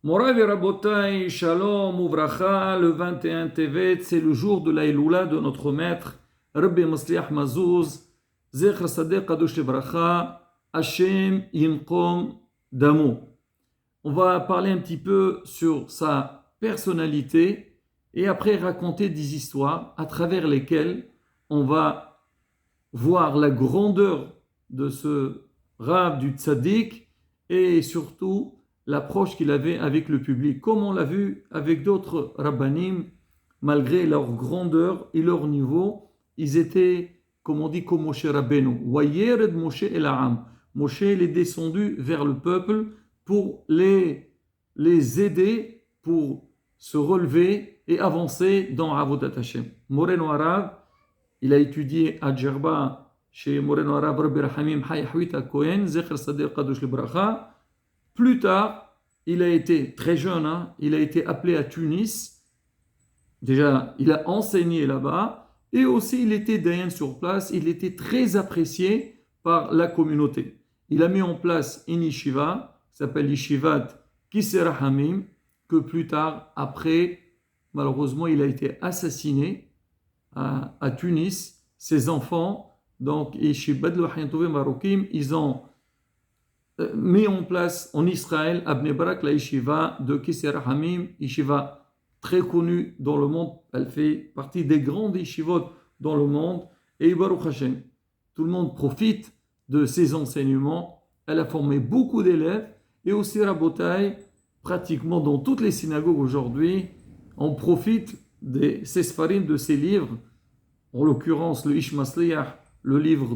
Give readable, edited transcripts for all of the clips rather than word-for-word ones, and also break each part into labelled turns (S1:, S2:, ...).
S1: Morav et Rabotai, Shalom, Uvracha, le 21 Tevet, c'est le jour de la Iloula de notre maître, Rabbi Masliach Mazouz, Zechr Sadeh Kadosh Livracha, Hashem Yinkom Damo. On va parler un petit peu sur sa personnalité et après raconter des histoires à travers lesquelles on va voir la grandeur de ce Rav du Tzaddik et surtout l'approche qu'il avait avec le public. Comme on l'a vu avec d'autres Rabbanim, malgré leur grandeur et leur niveau, ils étaient, comme on dit, comme Moshe Rabbeinu. Wayered Moshe el Ha'am. Moshe est descendu vers le peuple pour les aider, pour se relever et avancer dans Avodat Hashem. Moreno Arav, il a étudié à Djerba chez Moreno Arav Rabbi Rahamim Hayahwit à Cohen, Zechr Sadeh Kadosh Libracha. Plus tard, il a été très jeune, il a été appelé à Tunis. Déjà, il a enseigné là-bas et aussi il était dayan sur place. Il était très apprécié par la communauté. Il a mis en place une yeshiva qui s'appelle Yeshivat Kisser Hamim, que plus tard, après, malheureusement, il a été assassiné à Tunis. Ses enfants, donc Yeshivat Lohayantove Marokim, ils ont mis en place en Israël, à Bnei Brak, la yeshiva de Kisser Hamim, yeshiva très connue dans le monde. Elle fait partie des grandes yeshivot dans le monde. Et Baruch Hashem, tout le monde profite de ses enseignements. Elle a formé beaucoup d'élèves. Et aussi Rabotai, pratiquement dans toutes les synagogues aujourd'hui, on profite de ses sfarim, de ses livres. En l'occurrence, le Ish Masliach, le livre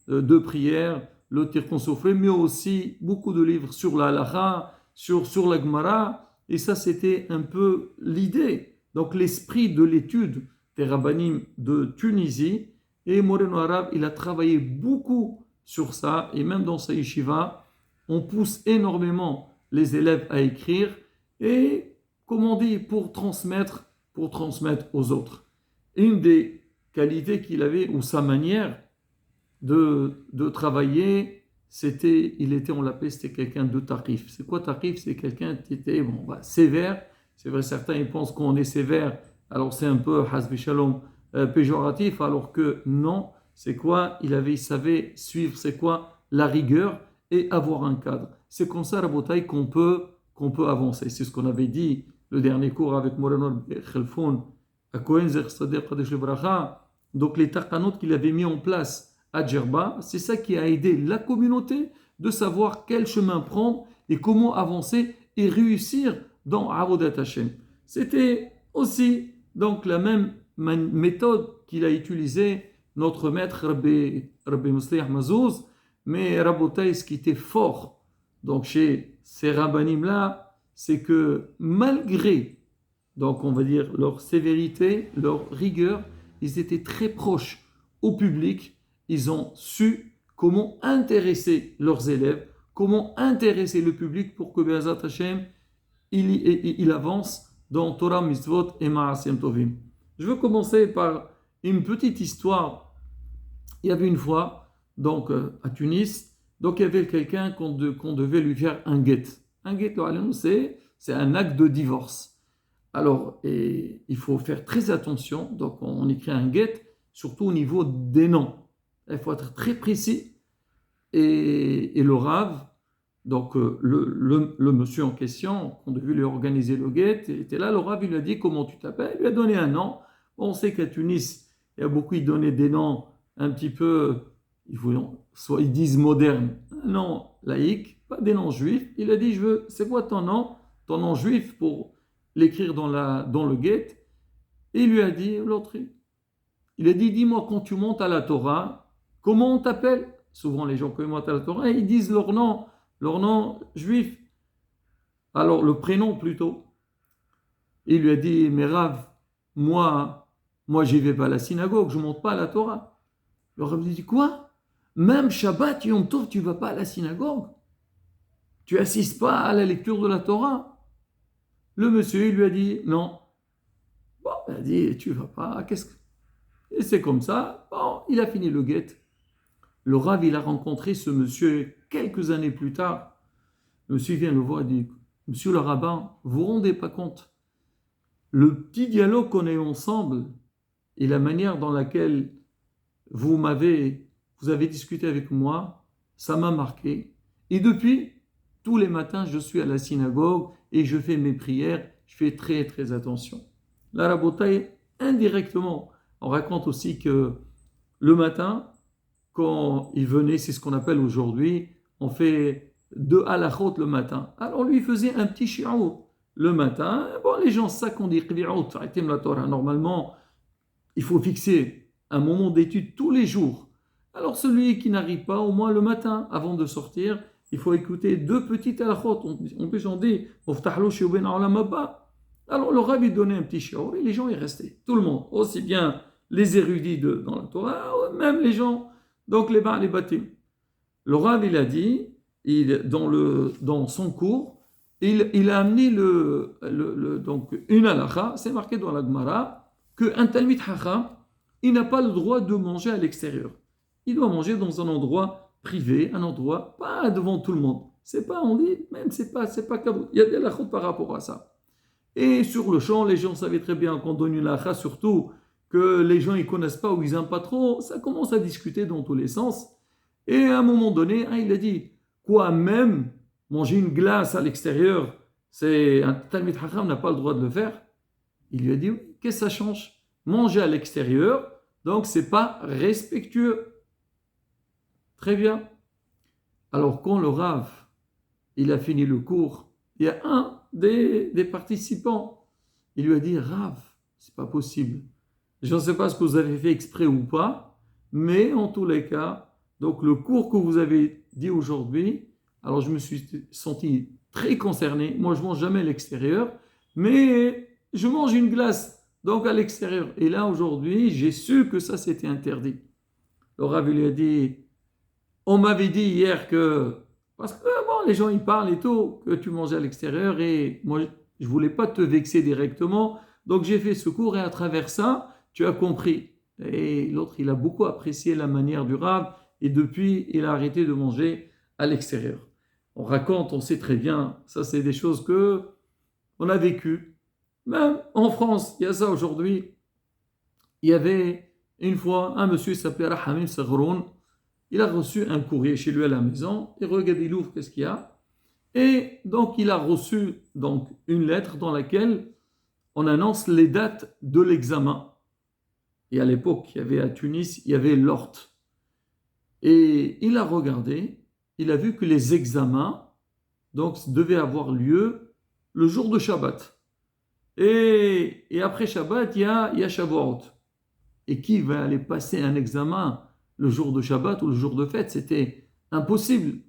S1: de prière, le Tirkon Sofré, mais aussi beaucoup de livres sur la halacha, sur la Gemara, et ça c'était un peu l'idée, donc l'esprit de l'étude des rabbanim de Tunisie, et Moreno Arav, il a travaillé beaucoup sur ça, et même dans sa yeshiva, on pousse énormément les élèves à écrire, et comme on dit, pour transmettre aux autres. Une des qualités qu'il avait, ou sa manière de travailler, on l'appelait, c'était quelqu'un de tarif. C'est quoi tarif? C'est quelqu'un qui était sévère. C'est vrai, certains ils pensent qu'on est sévère, alors c'est un peu hasbi shalom péjoratif, alors que non. C'est quoi? Il savait suivre, c'est quoi la rigueur et avoir un cadre. C'est comme ça, Rabotai, qu'on peut avancer. C'est ce qu'on avait dit le dernier cours avec Moreno Khelfoun à Cohen Zer Sadeh Kadesh Livracha. Donc les taqanot qu'il avait mis en place à Djerba, c'est ça qui a aidé la communauté de savoir quel chemin prendre et comment avancer et réussir dans Avodat Hashem. C'était aussi donc la même méthode qu'il a utilisée notre maître Rabbi Masliach Mazouz, mais Rabotai, ce qui était fort donc chez ces rabbanim-là, c'est que malgré, donc on va dire, leur sévérité, leur rigueur, ils étaient très proches au public. Ils ont su comment intéresser leurs élèves, comment intéresser le public pour que Be'ezrat Hashem, il avance dans Torah, Mitzvot et Ma'asim Tovim. Je veux commencer par une petite histoire. Il y avait une fois, donc à Tunis, donc il y avait quelqu'un qu'on devait lui faire un get. Un get, c'est un acte de divorce. Alors, il faut faire très attention. Donc, on écrit un get, surtout au niveau des noms. Il faut être très précis. Et le Rav, donc le monsieur en question, qu'on devait lui organiser le get, était là. Le Rav, il lui a dit comment tu t'appelles. Il lui a donné un nom. Bon, on sait qu'à Tunis, il y a beaucoup, ils donnaient des noms un petit peu, soit ils disent modernes, un nom laïque, pas des noms juifs. Il a dit, c'est quoi ton nom juif pour l'écrire dans le get. Et il lui a dit, l'autre, il a dit, dis-moi quand tu montes à la Torah, comment on t'appelle? Souvent, les gens, quand ils montent à la Torah, ils disent leur nom juif. Alors, le prénom plutôt. Il lui a dit, mais Rav, moi, j'y vais pas à la synagogue, je monte pas à la Torah. Le Rav lui dit, quoi? Même Shabbat, Yom Tov, tu vas pas à la synagogue? Tu assistes pas à la lecture de la Torah? Le monsieur, il lui a dit, non. Bon, il a dit, tu vas pas, Et c'est comme ça. Bon, il a fini le guet. Le Rav, il a rencontré ce monsieur quelques années plus tard. Le monsieur vient le voir et dit, Monsieur le rabbin, vous vous rendez pas compte? Le petit dialogue qu'on a eu ensemble et la manière dans laquelle vous avez discuté avec moi, ça m'a marqué. Et depuis, tous les matins, je suis à la synagogue et je fais mes prières. Je fais très, très attention. La rabotaille, indirectement, on raconte aussi que le matin, quand il venait, c'est ce qu'on appelle aujourd'hui, on fait 2 halachot le matin. Alors lui faisait un petit shi'our le matin. Bon, les gens, ça qu'on dit, la Torah, normalement, il faut fixer un moment d'étude tous les jours. Alors celui qui n'arrive pas, au moins le matin, avant de sortir, il faut écouter 2 petites halachot. En plus, on dit, alors le rabbi donnait un petit shi'our et les gens y restaient. Tout le monde, aussi bien les érudits dans la Torah, même les gens, donc les bâtim. Le rabbi, il a dit, dans son cours, il a amené donc une halakha, c'est marqué dans la Gemara, qu'un talmid hacham, il n'a pas le droit de manger à l'extérieur. Il doit manger dans un endroit privé, un endroit pas devant tout le monde. C'est pas, on dit, même c'est pas cadeau. Il y a des halachot par rapport à ça. Et sur le champ, les gens savaient très bien qu'on donne une halakha, surtout que les gens ils connaissent pas ou ils n'aiment pas trop, ça commence à discuter dans tous les sens. Et à un moment donné, il a dit, quoi, même manger une glace à l'extérieur, c'est un talmid hacham n'a pas le droit de le faire. Il lui a dit, oui, qu'est-ce que ça change? Manger à l'extérieur, donc c'est pas respectueux. Très bien. Alors quand le Rav, il a fini le cours, il y a un des participants, il lui a dit, Rav, c'est pas possible. Je ne sais pas ce que vous avez fait exprès ou pas, mais en tous les cas, donc le cours que vous avez dit aujourd'hui, alors je me suis senti très concerné. Moi, je ne mange jamais à l'extérieur, mais je mange une glace, donc à l'extérieur. Et là, aujourd'hui, j'ai su que ça, c'était interdit. Le Rav lui a dit, on m'avait dit hier que, parce que bon, les gens, ils parlent et tout, que tu mangeais à l'extérieur, et moi, je ne voulais pas te vexer directement, donc j'ai fait ce cours, et à travers ça, tu as compris. Et l'autre, il a beaucoup apprécié la manière du Rav, et depuis, il a arrêté de manger à l'extérieur. On raconte, on sait très bien, ça c'est des choses que on a vécues. Même en France, il y a ça aujourd'hui. Il y avait une fois un monsieur qui s'appelait Rahamim Saghroun. Il a reçu un courrier chez lui à la maison. Il regarde, il ouvre, qu'est-ce qu'il y a? Et donc, il a reçu donc, une lettre dans laquelle on annonce les dates de l'examen. Et à l'époque, il y avait à Tunis, il y avait l'ORT. Et il a regardé, il a vu que les examens donc, devaient avoir lieu le jour de Shabbat. Et après Shabbat, il y a Shavuot. Et qui va aller passer un examen le jour de Shabbat ou le jour de fête? C'était impossible.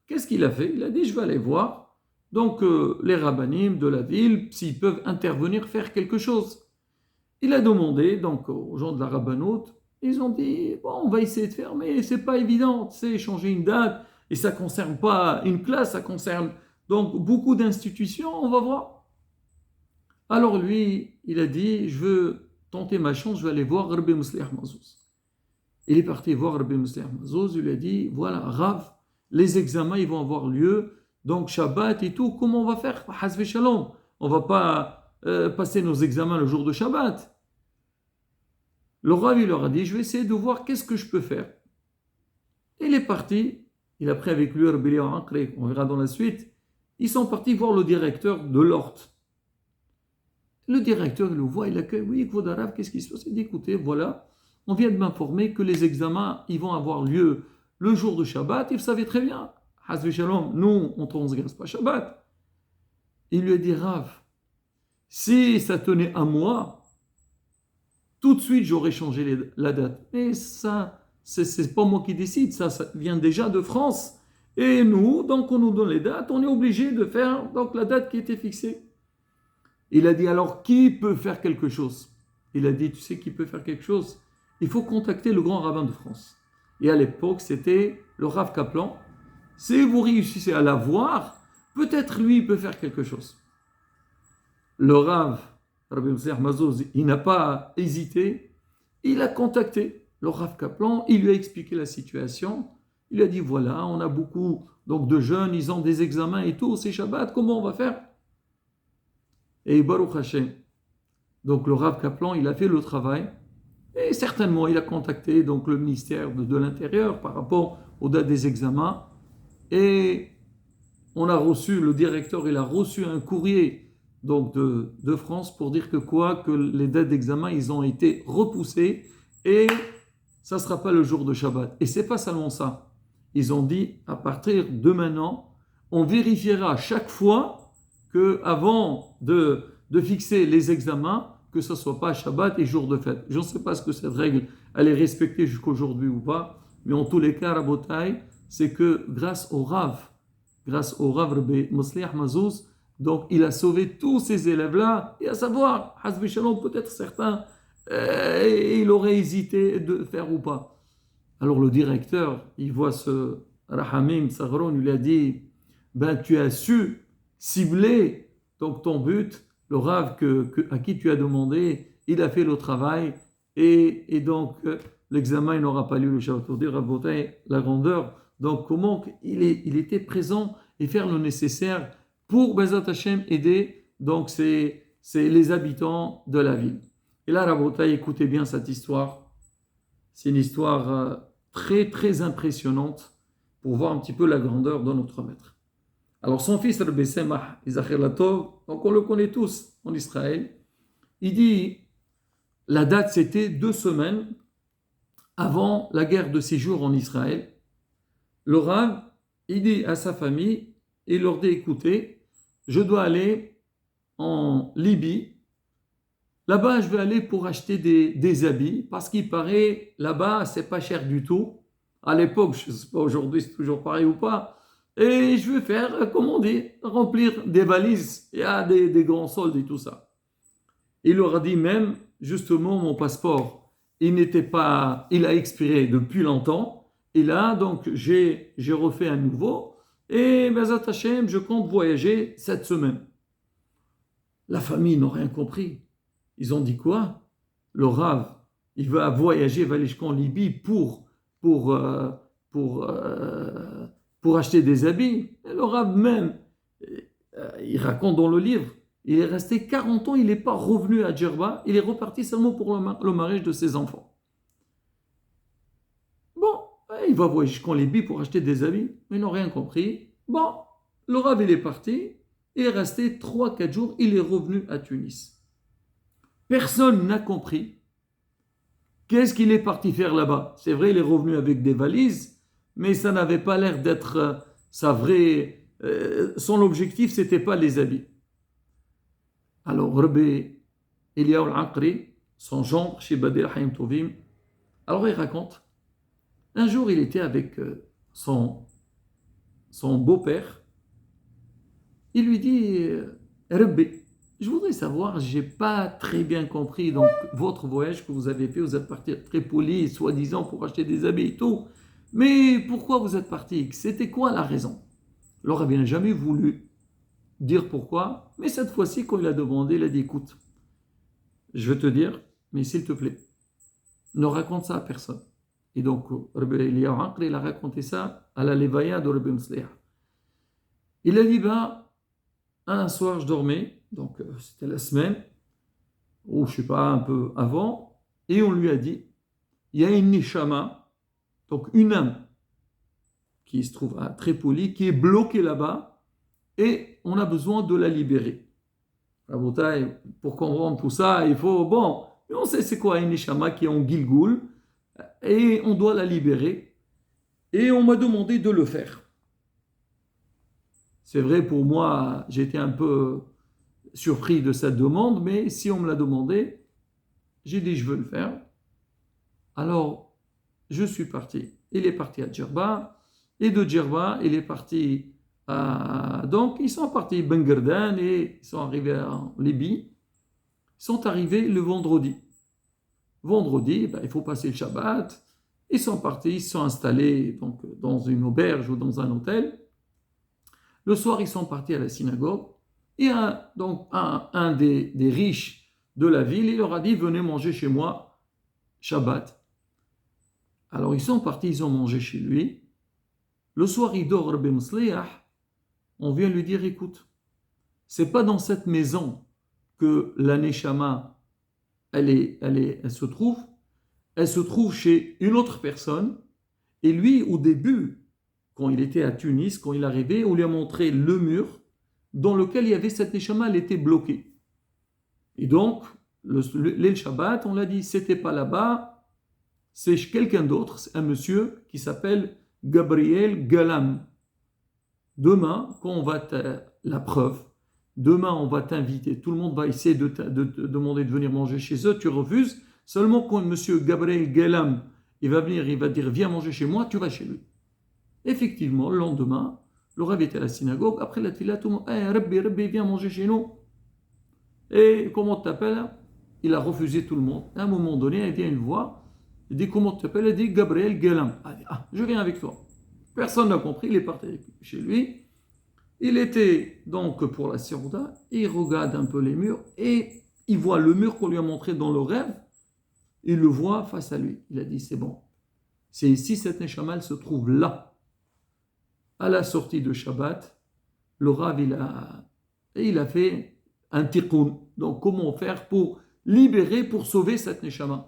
S1: Qu'est-ce qu'il a fait? Il a dit, je vais aller voir. Donc, les rabbanim de la ville, s'ils peuvent intervenir, faire quelque chose. Il a demandé donc aux gens de la rabbanoute, ils ont dit, bon, on va essayer de faire, mais c'est pas évident, c'est changer une date, et ça concerne pas une classe, ça concerne donc beaucoup d'institutions, on va voir. Alors lui, il a dit, je veux tenter ma chance, je vais aller voir Rabbi Mosliach Mazouz. Il est parti voir Rabbi Mosliach Mazouz, il lui a dit, voilà, Rav, les examens, ils vont avoir lieu, donc Shabbat et tout, comment on va faire? Hazve Shalom, on va pas passer nos examens le jour de Shabbat. Le Rav, il leur a dit, je vais essayer de voir qu'est-ce que je peux faire. Il est parti, il a pris avec lui Rabbi Léon Ankre, on verra dans la suite, ils sont partis voir le directeur de l'Ort. Le directeur, il le voit, il accueille, oui, Kvodarav, qu'est-ce qui se passe? Il dit, écoutez, voilà, on vient de m'informer que les examens, ils vont avoir lieu le jour de Shabbat, il savait très bien. Hazve Shalom, nous, on ne transgresse pas Shabbat. Il lui a dit, Rav, si ça tenait à moi, tout de suite, j'aurais changé la date. Mais ça, c'est pas moi qui décide, ça vient déjà de France. Et nous, donc on nous donne les dates, on est obligé de faire donc, la date qui était fixée. Il a dit, alors, qui peut faire quelque chose? Il a dit, tu sais qui peut faire quelque chose? Il faut contacter le grand rabbin de France. Et à l'époque, c'était le Rav Kaplan. Si vous réussissez à l'avoir, peut-être lui, il peut faire quelque chose. Le Rav, Rabbi Mosliach Mazouz, il n'a pas hésité. Il a contacté le Rav Kaplan. Il lui a expliqué la situation. Il a dit, voilà, on a beaucoup donc, de jeunes, ils ont des examens et tout, c'est Shabbat, comment on va faire? Et Baruch Hashem. Donc le Rav Kaplan, il a fait le travail. Et certainement, il a contacté donc, le ministère de l'Intérieur par rapport aux dates des examens. Et on a reçu, le directeur, il a reçu un courrier donc, de France pour dire que quoi? Que les dates d'examen, ils ont été repoussées et ça ne sera pas le jour de Shabbat. Et ce n'est pas seulement ça. Ils ont dit, à partir de maintenant, on vérifiera chaque fois qu'avant de fixer les examens, que ce ne soit pas Shabbat et jour de fête. Je ne sais pas ce que cette règle, elle est respectée jusqu'aujourd'hui ou pas, mais en tous les cas, Rabotai, c'est que grâce au Rav Rabbi Mosliach Mazouz, donc il a sauvé tous ces élèves-là, et à savoir, Hazbi Shalom, peut-être certains, il aurait hésité de faire ou pas. Alors le directeur, il voit ce Rahamim Sagron, il lui a dit, ben tu as su cibler donc ton but, le Rav à qui tu as demandé, il a fait le travail, et donc l'examen il n'aura pas lieu le Shabbat. Pour dire la grandeur, donc comment il était présent et faire le nécessaire pour Bezat Hashem aider donc c'est les habitants de la ville. Et là, Rabotai, écoutez bien cette histoire. C'est une histoire très très impressionnante pour voir un petit peu la grandeur de notre maître. Alors son fils Rabbi Semach Izacher Latov, donc on le connaît tous en Israël, il dit la date c'était 2 semaines avant la guerre de 6 jours en Israël. Le Rav, il dit à sa famille, il leur dit écoutez, je dois aller en Libye. Là-bas, je vais aller pour acheter des habits parce qu'il paraît, là-bas, c'est pas cher du tout. À l'époque, je ne sais pas aujourd'hui, c'est toujours pareil ou pas. Et je vais faire, comme on dit, remplir des valises. Il y a des grands soldes et tout ça. Il leur a dit même, justement, mon passeport, il a expiré depuis longtemps. Et là, donc, j'ai refait un nouveau. Et, Bezat Hashem, je compte voyager cette semaine. La famille n'a rien compris. Ils ont dit quoi? Le Rav, il va voyager, il va aller jusqu'en Libye pour acheter des habits. Et le Rav même, il raconte dans le livre, il est resté 40 ans, il n'est pas revenu à Djerba, il est reparti seulement pour le mariage de ses enfants. Bon, il va voyager jusqu'en Libye pour acheter des habits, mais ils n'ont rien compris. Bon, le Rav, il est parti, il est resté 3-4 jours, il est revenu à Tunis. Personne n'a compris qu'est-ce qu'il est parti faire là-bas. C'est vrai, il est revenu avec des valises, mais ça n'avait pas l'air d'être sa vraie... son objectif, ce n'était pas les habits. Alors, Rabbi Eliyahu al-Aqri, son gendre, chez Badil Hayim Tovim, alors il raconte, un jour il était avec son beau-père, il lui dit, Rabbi, je voudrais savoir, je n'ai pas très bien compris donc, votre voyage que vous avez fait. Vous êtes parti à Tripoli, soi-disant, pour acheter des habits et tout. Mais pourquoi vous êtes parti? C'était quoi la raison? Le Rabbi n'a jamais voulu dire pourquoi. Mais cette fois-ci, quand il a demandé, il a dit, écoute, je vais te dire, mais s'il te plaît, ne raconte ça à personne. Et donc, Rabbi Eliyahu Aqri, il a raconté ça à la Levaya de Rabbi Mosliach. Il a dit, un soir, je dormais. Donc, c'était la semaine, ou je ne sais pas, un peu avant, et on lui a dit, il y a une neshama, donc une âme, qui se trouve à Tripoli, qui est bloquée là-bas, et on a besoin de la libérer. Pour comprendre tout ça, il faut, on sait c'est quoi une neshama qui est en Gilgoul, et on doit la libérer, et on m'a demandé de le faire. C'est vrai, pour moi, j'étais un peu surpris de cette demande, mais si on me l'a demandé, j'ai dit je veux le faire. Alors, je suis parti. Il est parti à Djerba, et de Djerba, il est parti à... Donc, ils sont partis Ben Guerdan et ils sont arrivés en Libye. Ils sont arrivés le vendredi. Vendredi, il faut passer le Shabbat. Ils sont partis, ils se sont installés donc, dans une auberge ou dans un hôtel. Le soir, ils sont partis à la synagogue. Et un des riches de la ville, il leur a dit, venez manger chez moi, Shabbat. Alors ils sont partis, ils ont mangé chez lui. Le soir, il dort, Rabbi Mslih, on vient lui dire, écoute, c'est pas dans cette maison que la Neshama, elle se trouve. Elle se trouve chez une autre personne. Et lui, au début, quand il était à Tunis, quand il arrivait, on lui a montré le mur dans lequel il y avait cette Neshama, elle était bloquée. Et donc, l'El Shabbat, on l'a dit, c'était pas là-bas, c'est quelqu'un d'autre, c'est un monsieur qui s'appelle Gabriel Galam. Demain, quand on va la preuve, demain on va t'inviter, tout le monde va essayer de te demander de venir manger chez eux, tu refuses, seulement quand monsieur Gabriel Galam, il va venir, il va dire viens manger chez moi, tu vas chez lui. Effectivement, le lendemain, le Rav était à la synagogue, après la tfila, tout le monde, hey, Rabbi, viens manger chez nous. Et comment tu t'appelles? Il a refusé tout le monde. À un moment donné, il y a une voix, il dit comment tu t'appelles? Il dit Gabriel Galam. Il dit, je viens avec toi. Personne n'a compris, il est parti chez lui. Il était donc pour la Sirouda, il regarde un peu les murs et il voit le mur qu'on lui a montré dans le rêve, il le voit face à lui. Il a dit c'est bon, c'est ici, cette Neshama, elle se trouve là. À la sortie de Shabbat, le Rav, il a fait un tikkun. Donc comment faire pour libérer, pour sauver cette Neshama?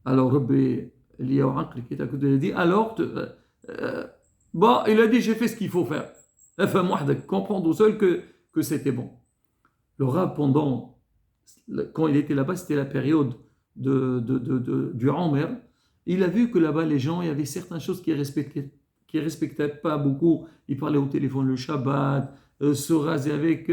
S1: Alors Rabbi Eliyahu Ankri qui est à côté, il a dit alors, bon, il a dit j'ai fait ce qu'il faut faire. Enfin, moi, de comprendre au seul que c'était bon. Le Rav, quand il était là-bas, c'était la période du Omer. Il a vu que là-bas, les gens, il y avait certaines choses qui respectaient pas beaucoup. Ils parlaient au téléphone le Shabbat, se raser avec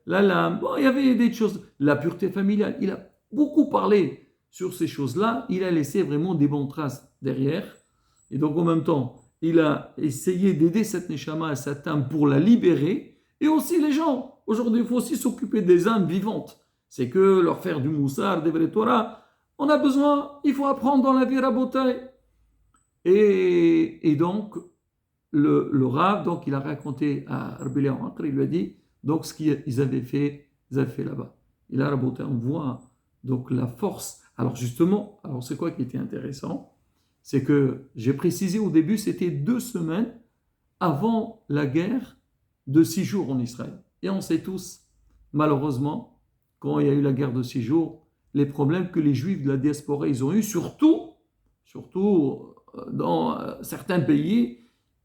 S1: la lame. Bon, il y avait des choses. La pureté familiale. Il a beaucoup parlé sur ces choses-là. Il a laissé vraiment des bonnes traces derrière. Et donc, en même temps, il a essayé d'aider cette Neshama à cette âme pour la libérer. Et aussi les gens. Aujourd'hui, il faut aussi s'occuper des âmes vivantes. C'est que leur faire du moussard, des vrais Torah, on a besoin, il faut apprendre dans la vie rabotaille. Et donc, le Rav, donc, il a raconté à Rabbi Eliyahu Ankri, il lui a dit, donc, ce qu'ils avaient fait là-bas. Il a raboté, on voit donc la force. Alors justement, c'est quoi qui était intéressant? C'est que j'ai précisé au début, c'était 2 semaines avant la guerre de 6 jours en Israël. Et on sait tous, malheureusement, quand il y a eu la guerre de 6 jours, les problèmes que les Juifs de la diaspora ils ont eu, surtout dans certains pays,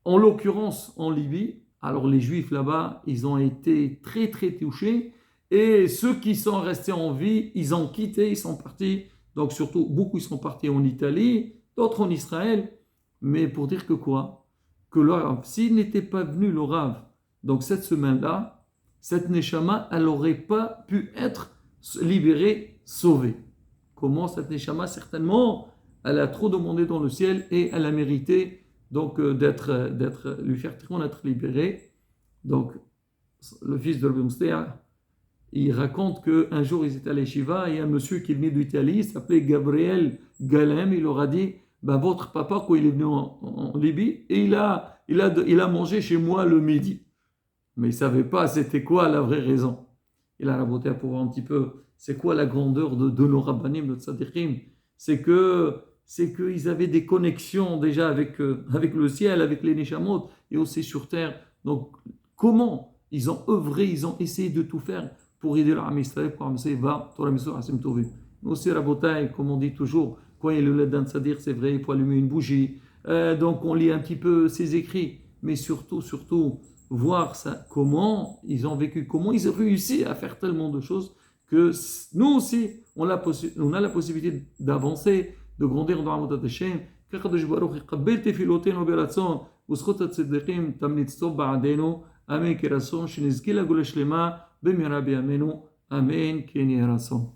S1: en l'occurrence en Libye. Alors les Juifs là-bas, ils ont été très très touchés. Et ceux qui sont restés en vie, ils ont quitté, ils sont partis. Donc surtout, beaucoup ils sont partis en Italie, d'autres en Israël. Mais pour dire que quoi? Que le Rav, s'il n'était pas venu le Rav, donc cette semaine-là, cette Neshama, elle n'aurait pas pu être libérée, sauvée. Comment cette Neshama? Certainement, elle a trop demandé dans le ciel et elle a mérité donc lui faire être libérée. Donc, le fils de Rabbi Mostea, il raconte qu'un jour, ils étaient à l'Eshiva et un monsieur qui venait d'Italie, il s'appelait Gabriel Galem, il leur a dit, votre papa, quand il est venu en Libye, et il a mangé chez moi le midi. Mais il ne savait pas c'était quoi la vraie raison. Il a raboté pour voir un petit peu, c'est quoi la grandeur de nos rabbanim, de tzadikim. C'est qu'ils avaient des connexions déjà avec le ciel, avec les neshamot, et aussi sur terre. Donc, comment ils ont œuvré, ils ont essayé de tout faire pour aider l'Am Israël, pour Am Seiva, Torah Mitzvah, Hasim Tovim. Nous aussi, rabotaï, comme on dit toujours, quand il y a le lait d'un tzadir, c'est vrai, il faut allumer une bougie. Donc, on lit un petit peu ses écrits, mais surtout, voir ça, comment ils ont vécu, comment ils ont réussi à faire tellement de choses que nous aussi, on a la possibilité d'avancer, de grandir dans Avodat Hashem. qu'Akadosh Baruch Hu יקבל תפילותינו ברצון, וזכות הצדיקים תמיד טוב בעדנו, אמן כן רצון, שנזכה לגאולה שלמה במהרה בימינו, אמן כן יהי רצון.